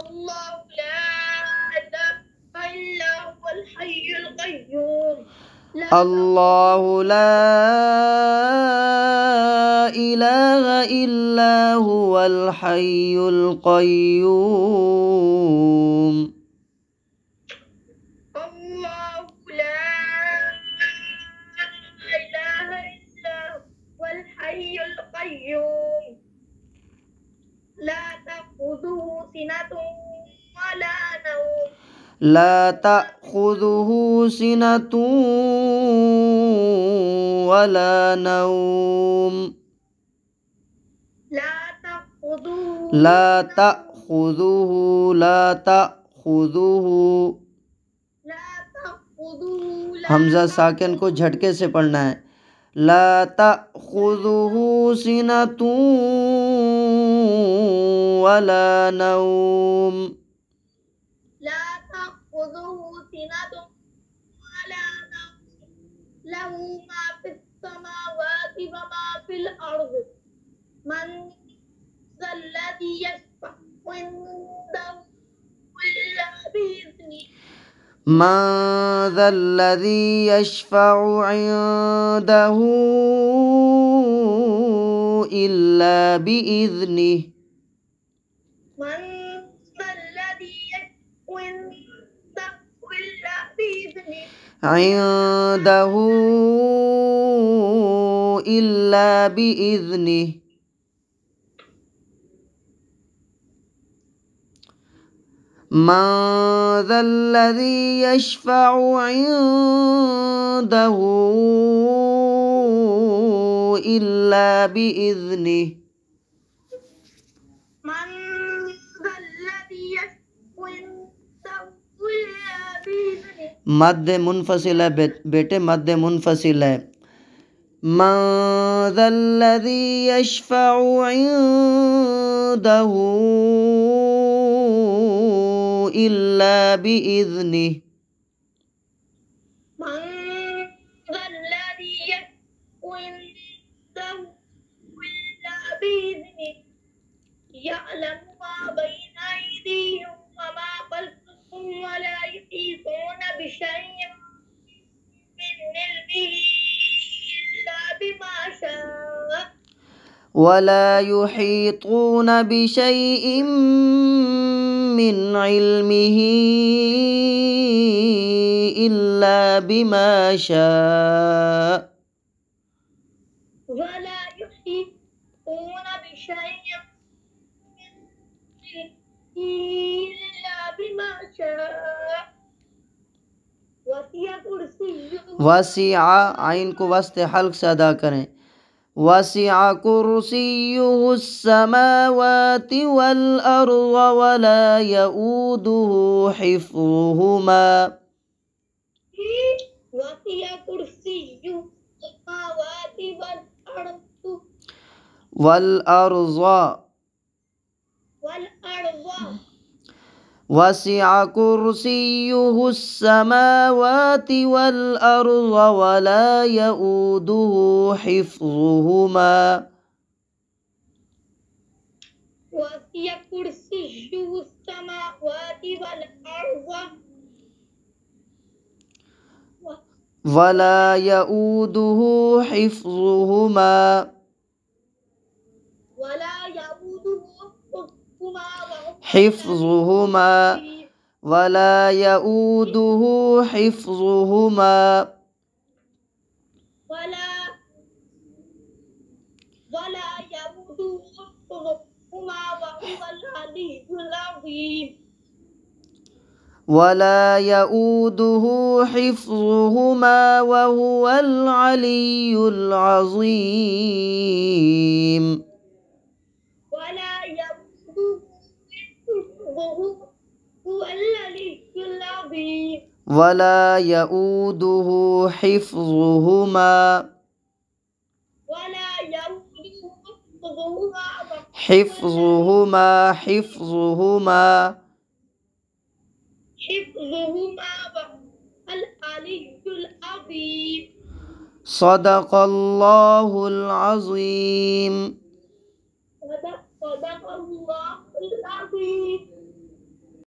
الله لا إله إلا هو الحي القيوم الله لا إله إلا هو الحي القيوم الله لا إله إلا هو الحي القيوم لا تأخذه سنة ولا نوم لا تأخذه سنة ولا نوم لا تأخذه لا تأخذه لا تأخذه لا تأخذه हमजा साकिन को झटके से पढ़ना है। ला तअख़ुज़ुहु सिनतुन वला नौम لا تأخذه سنة ولا نوم له ما في السماوات وما في الأرض من ذا الذي يشفع عنده إلا بإذنه من ذا الذي يشفع عنده إلا بإذنه من ذا الذي يشفع عنده إلا بإذنه عنده إلا بإذنه من ذا الذي يشفع عنده إلا بإذنه من ذا الذي يشفع عنده إلا بإذنه मद मुनफसिल है बेटे, मद मुनफसिल है। मन ज़ल्लज़ी यशफ़उ इंदहु इल्ला बिइज़्निह من ذا الذي يشفع عنده إلا بإذنه يعلم ما بين أيديهم وما خلفهم ولا يحيطون بشيء من علمه إلا بما شاء ولا يحيطون بشيء من علمه إلا بما شاء ولا يحيطون بشيء من علمه إلا بما شاء وسع كرسيه वसिआ आइन को वस्ते हल्क से अदा करें। वसिआ कुर्सियुहु अस्समावाति वल अर्ज़ वला यऊदुहु हिफ्ज़ुहुमा وسع كرسيه السماوات والأرض والأرض वसिआ कुर्सियुहु अस्समावाति वल अर्ज़ वला यऊदुहु हिफ्ज़ुहुमा وسع كرسيه السماوات والأرض वला यऊदुहु हिफ्ज़ुहुमा ولا يؤوده حفظهما ولا يؤوده حفظهما ولا يؤوده حفظهما وهو العلي العظيم ولا يؤوده حفظهما وهو العلي العظيم ولا يؤوده حفظهما هو العلي العظيم ولا يؤوده حفظهما ولا يؤوده حفظهما حفظهما حفظهما العلي العظيم صدق الله العظيم صدق الله العظيم